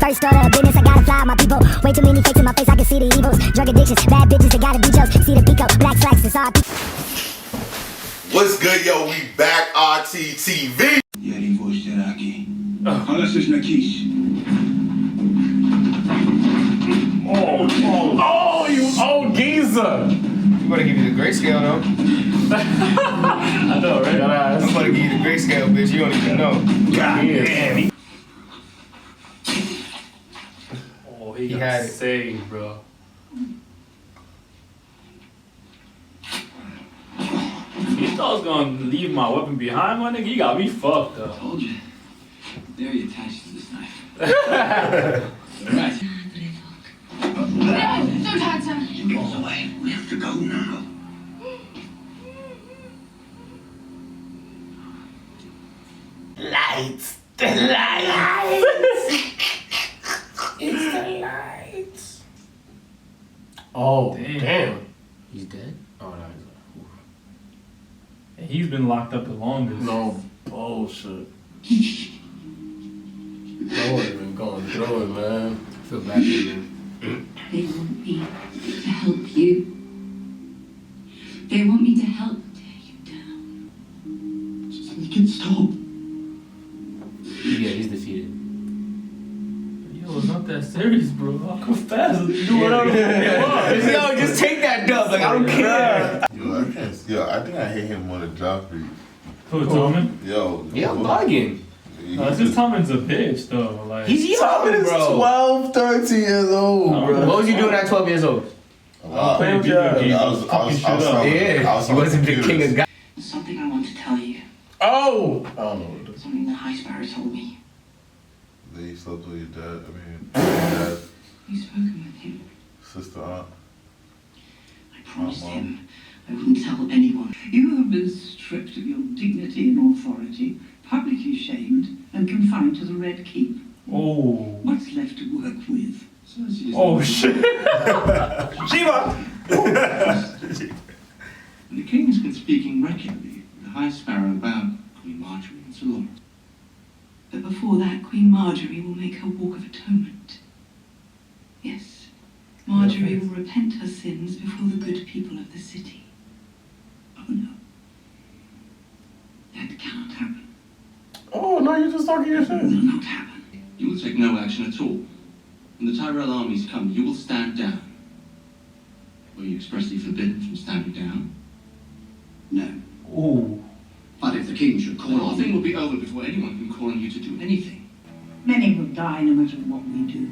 First order of business, I gotta fly my people. Way too many fakes in my face, I can see the evils. Drug addictions, bad bitches, they gotta be jokes. See the pico, black slacks, it's all. What's good, yo? We back, RTTV. Oh, you old geezer! I'm gonna give you the grayscale though. I know, right? I'm gonna give you the grayscale, bitch. You don't even know. God damn. Oh, he had got it. saved, bro. You thought I was gonna leave my weapon behind, my nigga? You got me fucked up. Told you. Very attached to this knife. Right. No, don't hide, Sam. Get us away. We have to go now. Lights. The lights. It's the lights. Oh, damn. He's dead? Oh, no, he's He's been locked up the longest. No bullshit. I wasn't even going through it, man. I feel bad for you. They want me to help you. They want me to help tear you down. You can stop. Yeah, he's defeated. Yo, it's not that serious, bro. I'll go fast. Do whatever you want. Yo, just take that dub. Like, I don't care. Yo, I think I hate him more than Joffrey. Who, Tommen? Yo. Yeah, I'm bugging. It's just Tommen's a bitch, though. Like, He's young, Tommen is bro. 12, 13 years old, bro. What was you doing at 12 years old? playing video games. I was fucking shit up. Yeah, he wasn't the king of guys. There's something I want to tell you. Oh! I don't know what it is. Something that High Sparrow told me. That you slept with your dad. I mean, your dad, You've spoken with him. sister, aunt. I promised Mom. him I wouldn't tell anyone. You have been stripped of your dignity and authority, publicly shamed, and confined to the Red Keep. Oh. What's left to work with? Oh, shit. Shiva! The king's been speaking regularly with the High Sparrow about Queen Marjorie and Sir Lawrence. But before that, Queen Marjorie will make her walk of atonement. Yes, Marjorie will repent her sins before the good people of the city. Oh no. That cannot happen. Oh, no, you're just talking your It shit. will not happen. You will take no action at all. When the Tyrell armies come, you will stand down. Were you expressly forbidden from standing down? No. Ooh. But if the king should The call whole on thing me, will be over before anyone can call on you to do anything. many will die no matter what we do.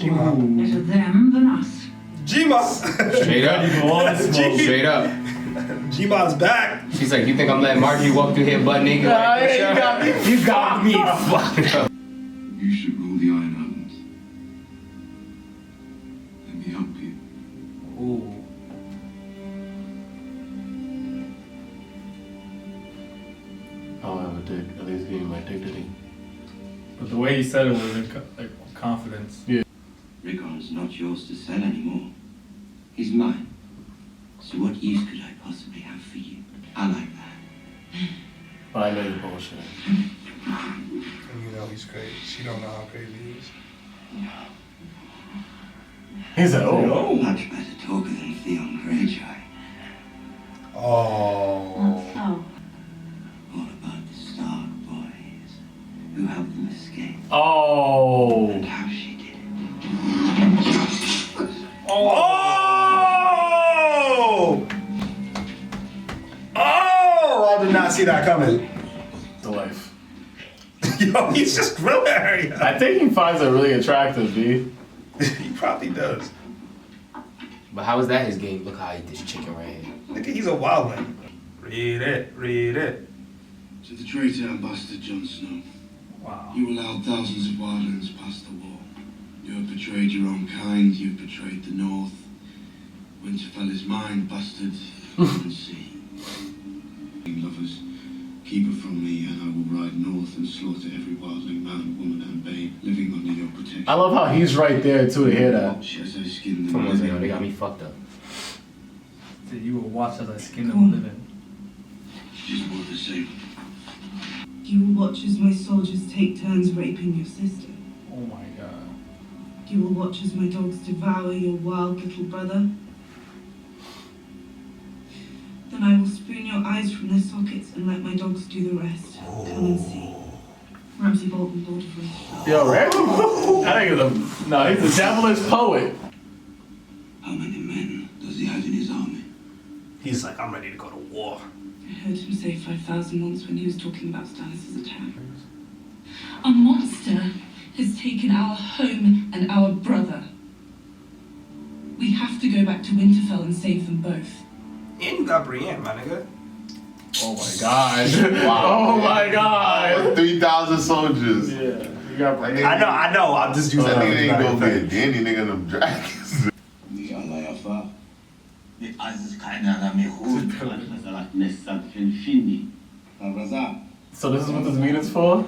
Ooh. Better them than us. G-Ma! Straight up. Straight up. G-Ma's back. She's like, you think I'm letting Marjorie walk through here butt naked? Like, you got me fucked up. You should rule the Iron Islands. Let me help you. Ooh. I'll have a dick. At least give me my dignity. But the way he said it was in like, confidence. Yeah. Rigon's not yours to sell anymore. He's mine. So what use could I possibly have for you? I like that. But I know you're bullshit. And you know he's crazy. She don't know how crazy he is. He said, oh. Much better talker than Theon Greyjoy. Oh. Oh. All about the Stark boys who helped them escape Oh. and how she did it. Oh! Oh! I did not see that coming. The life. Yo, he's just grilling her. Yo. I think he finds her really attractive, B. He probably does. But how is that his game? Look how I eat this chicken right here. Look, he's a wild man. Read it. Read it. To the traitor and bastard Jon Snow, Wow. you allowed thousands of wildlings past the wall. You have betrayed your own kind, you have betrayed the North. Winterfell is mine, bastard. And sea. Lovers, keep her from me, and I will ride north and slaughter every wildling man, woman, and babe living under your protection. I love how he's right there, too, to hear that. Watch as I skin them. Come on, they got me fucked up. So you will watch as I skin them living. Just more the same. You will watch as my soldiers take turns raping your sister. Oh my god. You will watch as my dogs devour your wild little brother. Then I will spoon your eyes from their sockets and let my dogs do the rest. Come and see. Ramsay Bolton, Lord of Winterfell. Yo, Randy, that nigga's he's a devilish poet. How many men does he have in his army? He's like, I'm ready to go to war. I heard him say 5,000 once when he was talking about Stannis' attack. A monster has taken our home and our brother. We have to go back to Winterfell and save them both. And you got Brienne, my nigga. Oh my god. Wow. Oh my god. 3,000 soldiers. Yeah, you got I know. I'm just using that that. nigga ain't gonna be a dandy nigga in them dragons. So this is what this meeting's for?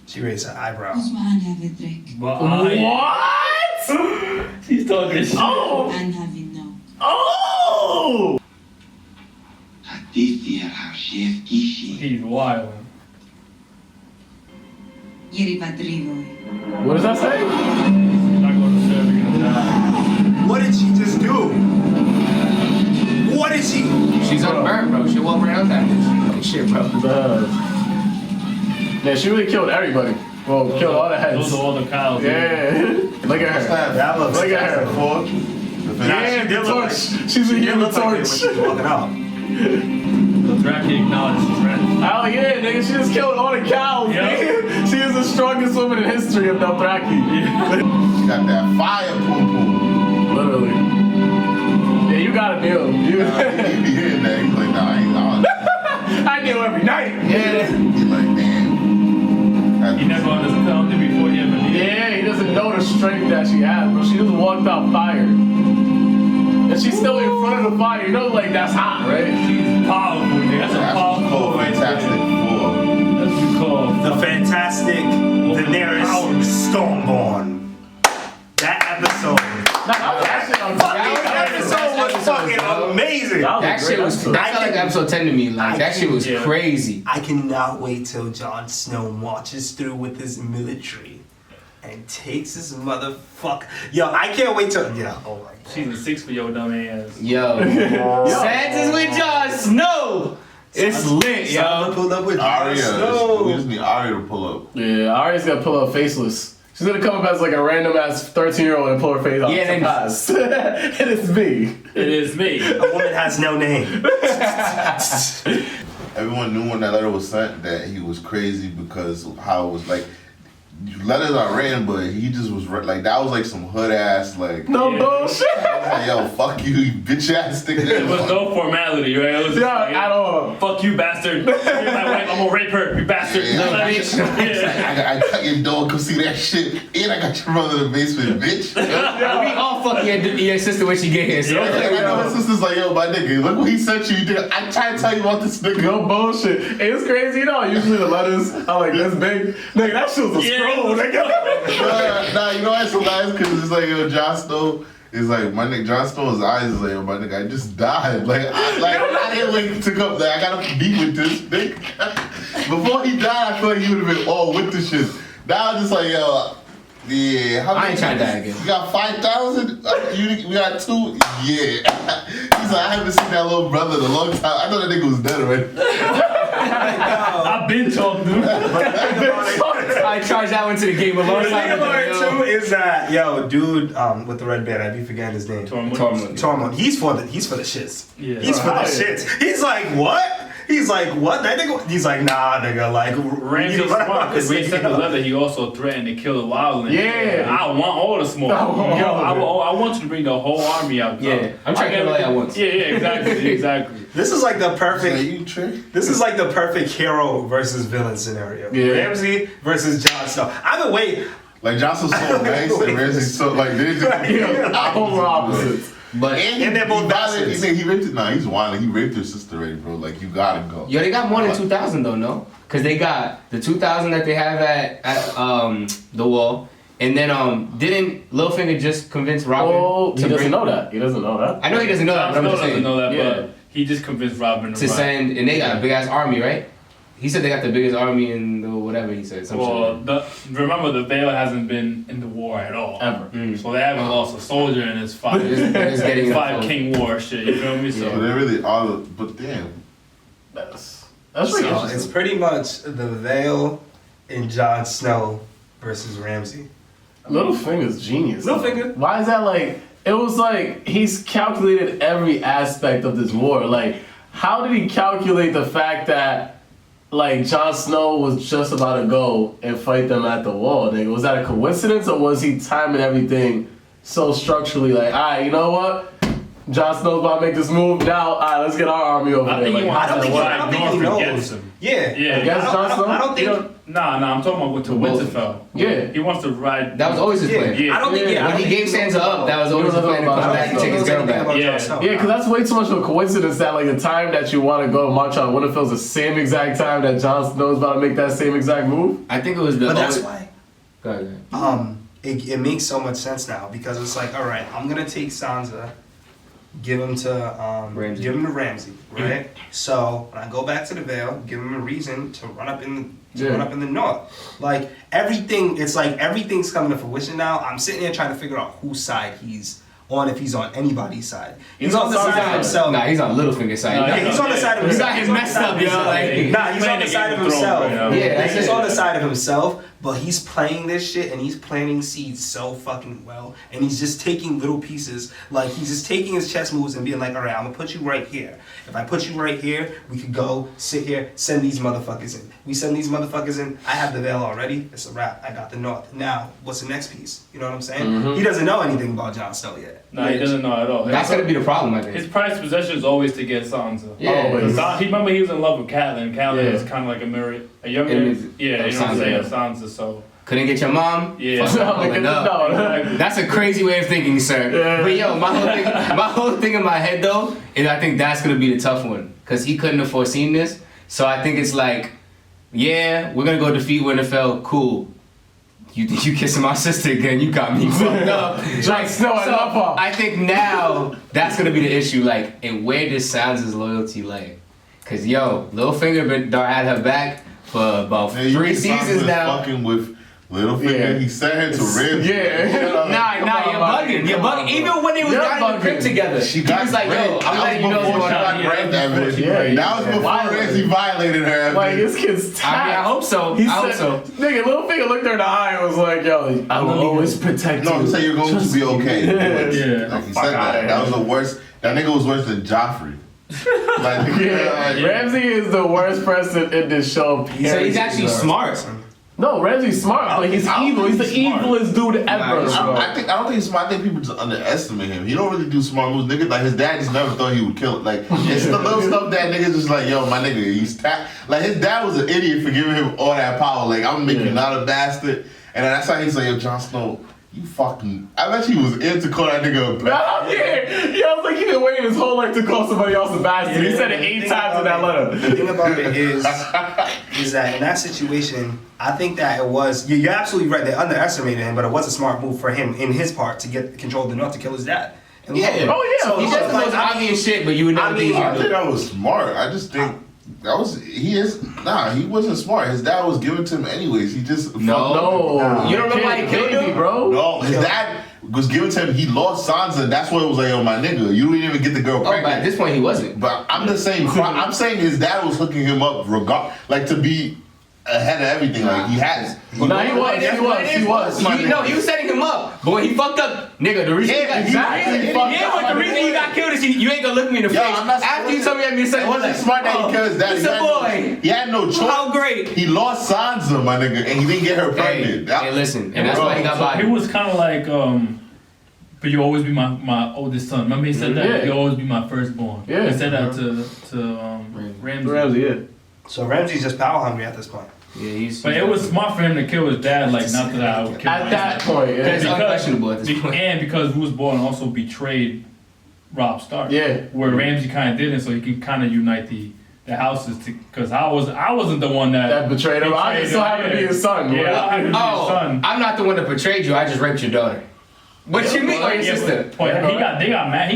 She raised her eyebrow. What? She's talking shit. Oh! He's wild. What does that say? What did she just do? What did she? She's unburned, bro. She walked around that bitch. Shit, bro. Yeah, she really killed everybody. Well, killed all the heads. Those are all the cows. Yeah. Look at her. Look at her. Yeah, the torch. She's a human torch. She's walking out. Draki acknowledged threat. Oh yeah, nigga, she just killed all the cows, nigga. She is the strongest woman in history of Dothraki. She got that fire poo poo. Literally. Yeah, you gotta deal. He be hearing that. He's like, nah, I ain't on. I deal every night. Yeah. He's like, damn. He never understood it before he ever did. Yeah, he doesn't know the strength that she has, bro. She just walked out fire. And she's still in front of the fire. You know, like, that's hot, right? She's powerful, nigga. That's a powerful Fantastic Four. That's what you call The fantastic Daenerys Stormborn. That episode. That episode was fucking amazing. That shit was. That felt like episode 10 to me. Like that shit was crazy. I cannot wait till Jon Snow marches through with his military and takes his motherfucker. Yo, I can't wait till. Yeah. Oh my God. Season 6 for your dumb ass. Yo. Sansa's with Jon Snow. It's lit, yo. Pulled up with Jon Arya. Snow. We just need Arya to pull up. Yeah, Arya's gonna pull up faceless. She's gonna come up as like a random ass 13-year-old and pull her face off. Yeah, pass. It is me. It is me. A woman has no name. Everyone knew when that letter was sent that he was crazy because of how it was like. Letters are written, but he just was like that was like some hood ass like. No bullshit. I was like, yo, fuck you, you bitch ass nigga. It was no formality, right? It was just like, at all. Fuck you, bastard. You're my wife. I'm gonna rape her, you bastard. I cut your dog, come see that shit, and I got your brother in the basement, bitch. We all fuck your sister when she get here. So I know his sister's like, yo, my nigga, look what he sent you. I tried to tell you about this nigga. No bullshit. It's crazy, you know. Usually the letters are like this big. Nigga, that shit was a scroll. Nigga. Nah, you know why it's so nice? Because it's like, yo, Jon Snow is like, my nigga, Jon Snow's eyes is like, yo, my nigga, I just died. Like, I didn't like took up that. I gotta beat with this nigga. Before he died, I feel like he would have been all with the shit. Now I'm just like, yo, yeah. How I ain't trying to die again. You got 5,000? We got 2? Yeah. He's like, I haven't seen that little brother in a long time. I thought that nigga was dead already. I've been talking to him. I charged that one to the game a long time ago. Too is that dude with the red band? I be forgetting his name. Tormund. He's for the shits. Yeah. He's for the shits. He's like what? He's like what? That nigga. He's like nah, nigga. Like Ramsay's smart because when he sent the letter, he also threatened to kill the wildlings. Yeah. I want all the smoke. I want you to bring the whole army out. Yeah, I'm trying to kill all at once. Yeah, exactly. This is like the perfect. You trick? This is like the perfect hero versus villain scenario. Yeah. Ramsay versus Jon Snow. I've been waiting. Like Johnson's so nice and Ramsay's so like they just polar opposites. But and they're both bastards. He raped it. Nah, he's wild. He raped her sister already, bro. Like you gotta go. yo, they got more than 2,000 though, no? Because they got the 2,000 that they have at the wall. And then didn't Littlefinger just convince Robin? Oh, he doesn't know that. He doesn't know that. I know he doesn't know that. Jon Snow I'm doesn't know that, Yeah. but he just convinced Robin to send, and they got a big ass army, right? He said they got the biggest army in the whatever he said. Some Well, remember the Vale hasn't been in the war at all. Ever. So they haven't lost a soldier in this five, They're just getting five king war shit, you feel me? So So they really are, but damn. That's So pretty it's interesting. pretty much the Vale and Jon Snow versus Ramsay. Littlefinger's genius. Littlefinger. Why is that like? It was like he's calculated every aspect of this war. Like, how did he calculate the fact that like Jon Snow was just about to go and fight them at the wall? Nigga, was that a coincidence or was he timing everything so structurally? Like, all right, you know what? Jon Snow's about to make this move now. All right, let's get our army over I there. think he Like, wants to I don't think he North knows. against him. Yeah. Yeah. Against Jon Snow? I don't think. Nah, I'm talking about to Winterfell. Yeah. He wants to ride. That was always his Yeah. plan. Yeah. I don't think. Yeah, I When don't he think gave knows Sansa up, about- that was always his plan to come I don't back think and he take his knows girl anything back. about Yeah. Jon Snow. Yeah, because that's way too much of a coincidence that like the time that you want to go march on Winterfell's the same exact time that Jon Snow's about to make that same exact move. I think it was the. But that's why. Go ahead. It makes so much sense now because it's like, all right, I'm gonna take Sansa, give him to Ramsay. give him to Ramsay, right? So when I go back to the Vale, give him a reason to run up in the north. Like everything, it's like everything's coming to fruition now. I'm sitting there trying to figure out whose side he's on, if he's on anybody's side. He's on the side of himself. Nah, he's on Littlefinger's side. Nah, Yeah, he's on the side of You himself. got him He's on the messed side up, of yo. himself. Like, Nah, he's on playing the the side Game of of Thrones himself. right now. Yeah, He's that's on it. the side of himself, but he's playing this shit and he's planting seeds so fucking well. And he's just taking little pieces, like he's just taking his chess moves and being like, all right, I'm gonna put you right here. If I put you right here, we could go, sit here, send these motherfuckers in. We send these motherfuckers in, I have the Vale already, it's a wrap. I got the North. Now, what's the next piece? You know what I'm saying? He doesn't know anything about Jon Snow yet. Nah, he doesn't know at all. That's gonna be the problem, I His think. prized possession is always to get Sansa. Yeah. Always. He remember he was in love with Catelyn. Catelyn Yeah. is kind of like a mirror, a younger, Image yeah, of you know what I'm Sansa, saying, yeah. of Sansa. So Couldn't get your mom? Yeah. Fuck, Like, pulling up. no. That's a crazy way of thinking, sir. Yeah. But yo, my whole thing in my head though is I think that's gonna be the tough one because he couldn't have foreseen this. So I think it's like, yeah, we're gonna go defeat Winterfell. Cool. You kissing my sister again? You got me fucked up. Jon Snow, I love her. I think now that's gonna be the issue. Like, and where does Sansa's loyalty lay? Cause yo, Littlefinger had her back for about Man, you 3 think seasons Sansa's now. fucking with Littlefinger. Yeah. He sent her to Ramsay. Yeah. Nah, you're bugging. You're bugging. Even when they was You're down in the crib bugging. together, She he got was like, yo, raped. I'm letting you know what's going on. Yeah, That was before Ramsay violated her. Like, this kid's I mean, I tapped. hope so. He I hope said, so. nigga, Littlefinger looked her in the eye and was like, yo, I will always protect you. No, he said you're going to be okay. Yeah. Like he Fuck said outta that. here. That was the worst. That nigga was worse than Joffrey. Like, Yeah. Ramsay is the worst person in this show. So he's actually smart. No, Ramsay's smart, but he's I don't evil. He's the think he's smart. evilest dude ever. I don't think he's smart. I think people just underestimate him. He don't really do smart moves, nigga. Like his dad just never thought he would kill it. Like it's the little stuff that niggas just like, yo, my nigga, he's like his dad was an idiot for giving him all that power. Like I'm gonna make you not a bastard, and that's how he's like, yo, Jon Snow, you fucking. I bet he was in to call that nigga a bastard. Yeah, I was like, he been waiting his whole life to call somebody else a bastard. He said it 8 times in that letter. The thing about it is that in that situation, I think that it was, you're absolutely right, they underestimated him, but it was a smart move for him, in his part, to get control of the North to kill his dad. And Yeah. Oh, yeah. So He does the most obvious shit, but you would never think I he'd think do it. that was smart. I just think he wasn't smart. His dad was given to him anyways. He just No. You don't remember why he killed him? bro? No, his dad was given to him. He lost Sansa, and that's why it was like, yo, my nigga, you didn't even get the girl Oh, but at pregnant. this point he wasn't. But I'm just saying, I'm saying his dad was hooking him up, like to be ahead of everything. Like he has. Nah, he was. He was setting him up. But when he fucked up, nigga, the reason Yeah, exactly. but the reason you got killed is you ain't gonna look me in the Yo, face. I'm not- After you told me I'm your son, It wasn't smart that he killed his dad. It's a boy. He had no choice. How great. He lost Sansa, my nigga, and he didn't get her pregnant. Hey, listen, and that's why he got So bodied. he was kind of like, but you always be my oldest son. Remember he said that? Yeah. You always be my firstborn. Yeah. He said that to Ramsay. Ramsay, yeah. So Ramsay's just power hungry at this point. Yeah, he's. But it was smart for him to kill his dad, like not that I would kill At him. that point, yeah. It's unquestionable at this point. And because Bruce Bolton also betrayed Robb Stark. Yeah. Where Ramsay kind of didn't, so he can kind of unite the the houses because I wasn't the one that betrayed him. I just so happened to be his son. Yeah, I happened to be his son. I'm not the one that betrayed you. I just raped your daughter. What you mean? Or your sister? They got mad.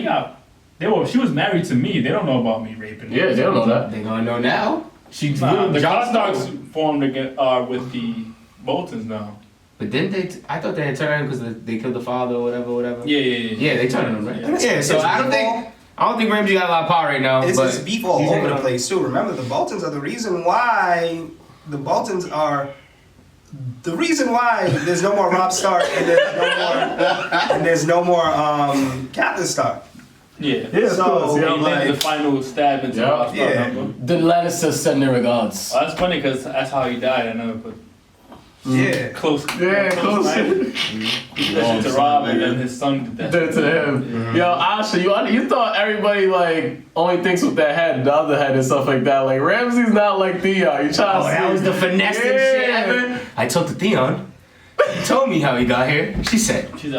She was married to me. They don't know about me raping her. Yeah, they don't know that. They gonna know now. The Costogs formed again with the Boltons now. But didn't they? I thought they had turned because they killed the father or whatever. Yeah. Yeah, they turned on him, right? Yeah, so I don't think Ramsey got a lot of power right now. It's but just beef all over the place too. Remember, the Boltons are the reason why there's no more Robcityrt and there's no more Captain Stark. Yeah, of course. He made the final stab into Robcityrt. The Lannisters send their regards. Oh, that's funny because that's how he died. I never put. Yeah, close. Yeah, close. He did to Rob, and then his son did that. Did to him. Yo, Asha, you thought everybody like only thinks with their head, the other head and stuff like that. Like Ramsey's not like Theon. You trying to that was the finesse and shit ever. I talked to Theon. He told me how he got here. She's like, what the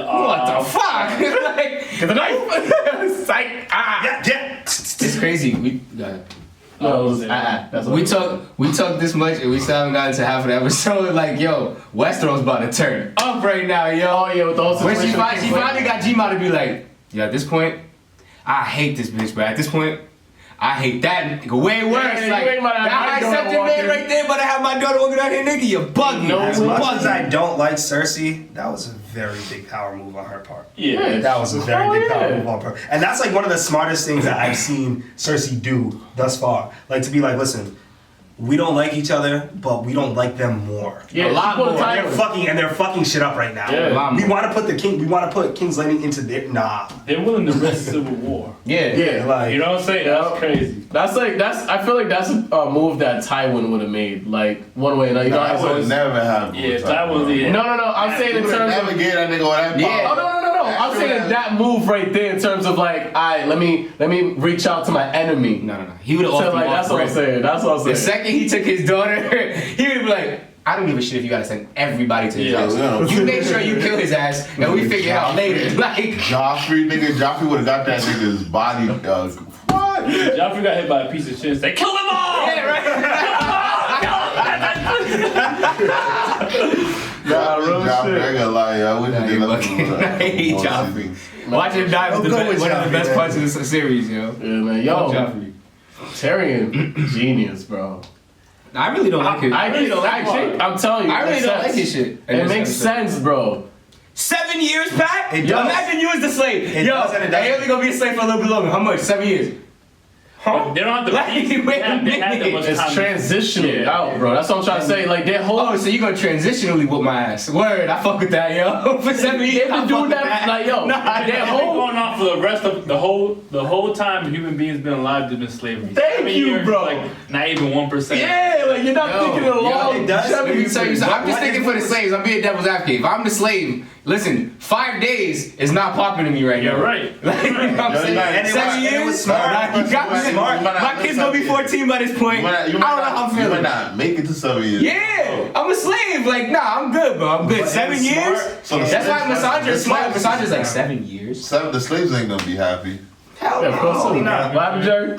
fuck? Like, get the knife. Psych. Yeah. It's crazy. We talk this much and we still haven't gotten to half of the episode. Like, yo, Westeros about to turn up right now, yo. Oh yeah, with those. When she finally got G-Ma to be like, yo, at this point, I hate this bitch, but at this point, I hate that nigga way worse. Yeah, like, that high septic man right there, but I have my daughter walking out here, nigga, you bugging. As much as I don't like Cersei, that was a very big power move on her part. Yeah. That was a very big power move on her. And that's like one of the smartest things that I've seen Cersei do thus far. Like to be like, listen, we don't like each other, but we don't like them more. Yeah, a lot more. They're fucking shit up right now. Yeah, we want to put King's Landing into their They're willing to risk civil war. Yeah, like, you know what I'm saying? That's crazy. I feel like that's a move that Tywin would have made, like one way or another. I would never have. Yeah, Tywin. No. I'm saying in terms of never get that nigga on that power. Oh no. I'm saying that move right there in terms of like, alright, let me reach out to my enemy. No. He would have offered like, that's what I'm saying. The second he took his daughter, he would be like, I don't give a shit if you gotta send everybody to his house. You make sure you kill his ass, and we figure it out later. Like Joffrey would have got that nigga's body. What? Joffrey got hit by a piece of shit. They killed them all. Yeah, right. Nah, real shit. I ain't gonna lie, I wish he did Joffrey. Watching him die was one of the best parts of this series, yo. Yeah, man. Yo, Tyrion, genius, bro. I really don't like it. I really don't like it. I'm telling you. I really don't like his shit. It makes sense, bro. 7 years, Pat? Imagine you as the slave. It doesn't. They only gonna be a slave for a little bit longer. How much? 7 years. Huh? They don't have to. They have that much it's time. transitioning out, bro. That's what I'm trying to say. Like, their whole. Oh, so you gonna transitionally whoop my ass? Word, I fuck with that, yo. For 7 years, They've been doing that. Like, yo, They're going on for the rest of the whole time human beings been alive. They've been slavery. Thank you, bro. Like not even 1%. Yeah, like you're not thinking of long. Let me tell you something. I'm just thinking for the slaves. I'm being devil's advocate. If I'm the slave, listen, 5 days is not popping to me right now. You're right. Like, you know what I'm saying? And 7 years. it was smart. You got me. My kid's gonna be 14 by this point. I don't know how I'm feeling. You might not make it to 7 years. Yeah, I'm a slave. Like, nah, I'm good, bro. I'm good. But 7 years? So That's why Massandra's smart. Massandra's like 7 years. The slaves ain't gonna be happy. Hell Yeah, of course no. not. What happened, Jerry?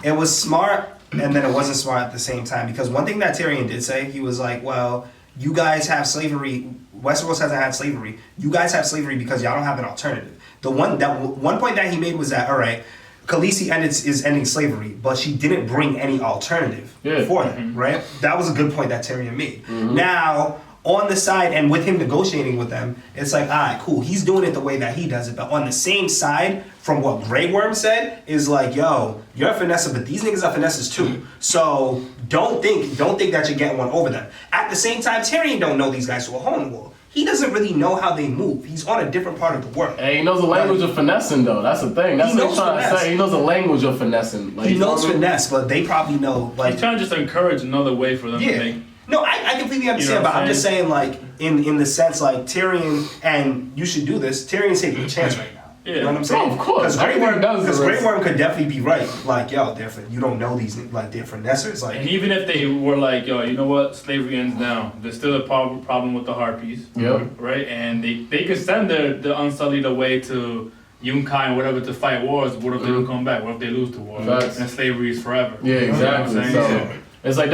It was smart, and then it wasn't smart at the same time. Because one thing that Tyrion did say, he was like, well, you guys have slavery. Westeros hasn't had slavery. You guys have slavery because y'all don't have an alternative. One point that he made was that, all right, Khaleesi is ending slavery, but she didn't bring any alternative for them, right? That was a good point that Tyrion made. Now, on the side, and with him negotiating with them, it's like, all right, cool. He's doing it the way that he does it. But on the same side, from what Grey Worm said, is like, yo, you're a finesse, but these niggas are finesses too. So don't think that you're getting one over them. At the same time, Tyrion don't know these guys to a hole in the wall. He doesn't really know how they move. He's on a different part of the world. Hey, he knows the language of finessing, though. That's the thing. That's what he's trying to say. He knows the language of finessing. Like, he knows finesse, but they probably know, like... He's trying to just encourage another way for them to make... No, I completely understand, but I'm just saying, like, in the sense, like, Tyrion, and you should do this, Tyrion's taking a chance right now. Yeah. You know what I'm saying? Oh, of course. Because Grey Worm could definitely be right. Like, yo, you don't know these, like, they're finessers. Like, and even if they were like, yo, you know what, slavery ends now, there's still a problem with the Harpies. Yep. Right? And they could send the Unsullied away to Yunkai and whatever to fight wars. What if they don't come back? What if they lose the war? Facts. And slavery is forever. Yeah, exactly. You know what I'm saying? So it's like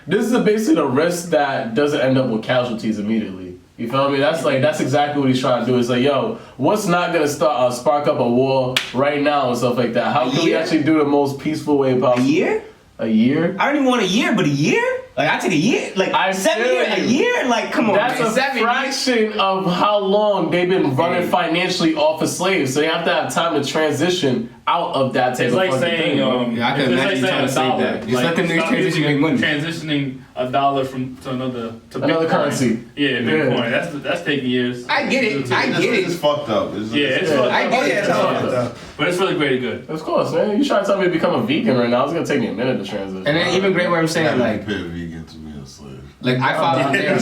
this is basically the risk that doesn't end up with casualties immediately. You feel me? That's exactly what he's trying to do. It's like, yo, what's not gonna spark up a war right now and stuff like that? How can we actually do the most peaceful way possible? A year? A year? I don't even want a year, but a year? Like, I take a year? Like, 7 years? A year? Like, come on, That's man. a 7 years? fraction of how long they've been running financially off of slaves. So they have to have time to transition out of that type It's of like fucking saying, thing. Yeah, I can it's imagine like you trying to saying say $1. that. Just let them niggas stop transition using- make money. Transitioning $1 from to another Another Bitcoin. currency. Yeah, Yeah. Bitcoin. That's taking years. I get it. I get It's it. fucked up. It's It's fucked I up. get it. It's fucked up. But it's really great and good. Of course, man. You trying to tell me to become a vegan right now? It's gonna take me a minute to transition. And then even great where I'm saying, like, vegan to be a slave. like I found there.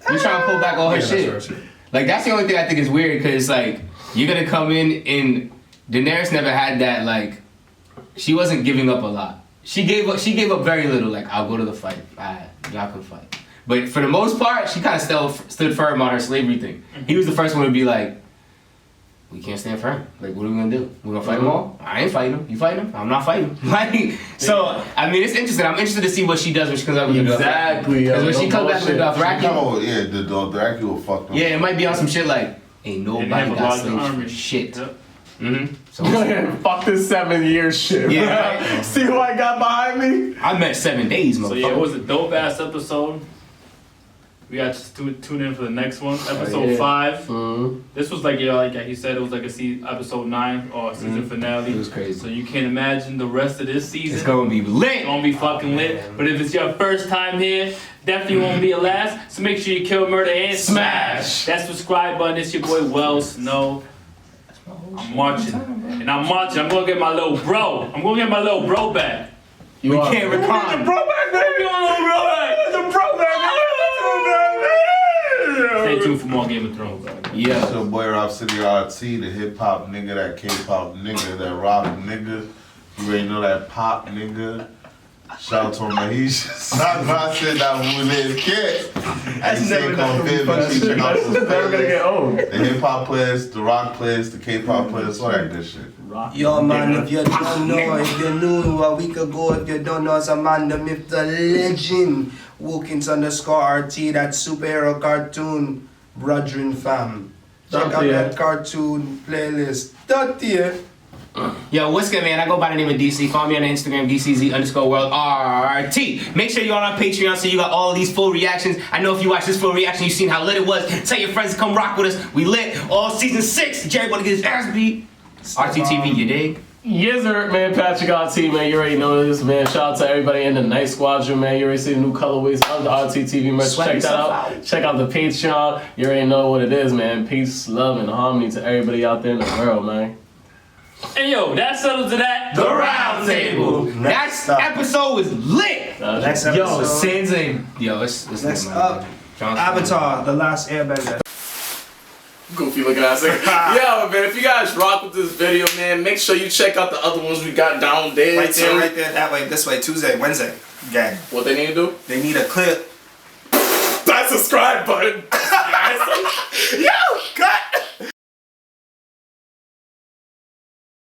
You trying to pull back all her shit. Like, that's the only thing I think is weird, because, like, you're gonna come in and Daenerys never had that, like, she wasn't giving up a lot. She gave up very little, like, I'll go to the fight. Y'all can fight. But for the most part, she kind of stood firm on her slavery thing. He was the first one to be like, we can't stand firm. Like, what are we gonna do? We gonna fight them all? I ain't fighting them. You fighting them? I'm not fighting them. Like, so, I mean, it's interesting. I'm interested to see what she does when she comes out with the Exactly, Because when she comes back with the Dothraki, Oh yeah, the Dothraki will fuck them. yeah, it might be on some shit like, ain't And they nobody have a got larger slaves army. for shit. Yep. Mm-hmm. So, Fuck this 7 year shit. Yeah, man. right. See who I got behind me? I meant 7 days, So motherfucker. yeah, it was a dope ass episode. We got to tune in for the next one, episode yeah. 5. Mm-hmm. This was like like he said, it was like episode 9 or season finale. It was crazy. So you can't imagine the rest of this season. It's gonna be lit. It's gonna be fucking lit. But if it's your first time here, definitely won't be a last. So make sure you kill, murder, and smash. That subscribe button. It's your boy Wells Snow. I'm marching. And I'm marching. I'm gonna get my little bro. I'm gonna get my little bro back. You We are. can't recline. Bro back, baby. Little bro back. The bro back. Stay tuned for more Game of Thrones. Yeah. It's your boy Robcityrt, the hip hop nigga, that K-pop nigga, that rock nigga. You already know that pop nigga. Shout out to my Haitians. I said that who live kid. That's never gonna be Never gonna get old. The hip hop players, the rock players, the K-pop players, all that good shit. Yo man, if you don't know, if you knew a week ago, if you don't know, it's a man, the myth, the legend. Wilkins_RT, that superhero cartoon, brethren fam. Check out that cartoon playlist. Dirty. Yo, what's good, man? I go by the name of DC. Follow me on Instagram, DCZ_world_RT. Make sure you're on our Patreon so you got all of these full reactions. I know if you watch this full reaction, you've seen how lit it was. Tell your friends to come rock with us. We lit all season 6. Jerry wanna get his ass beat. RTTV, you dig? Yes, sir, man. Patricrt, man. You already know this, man. Shout out to everybody in the Night Squadron, man. You already see the new colorways of the RTTV merch. Sweat Check that yourself out. Check out the Patreon. You already know what it is, man. Peace, love, and harmony to everybody out there in the world, man. Hey yo, that settles to that. The Round Table. That episode was lit. Next Yo, episode. Sands and yo, it's Next lit, up, man. Johnson. Avatar, The Last Airbender. Goofy looking ass nigga. Yo, man, if you guys rock with this video, man, make sure you check out the other ones we got down there. Right there, that way, this way, Tuesday, Wednesday. Gang. What they need to do? They need a clip. That subscribe button. Yo!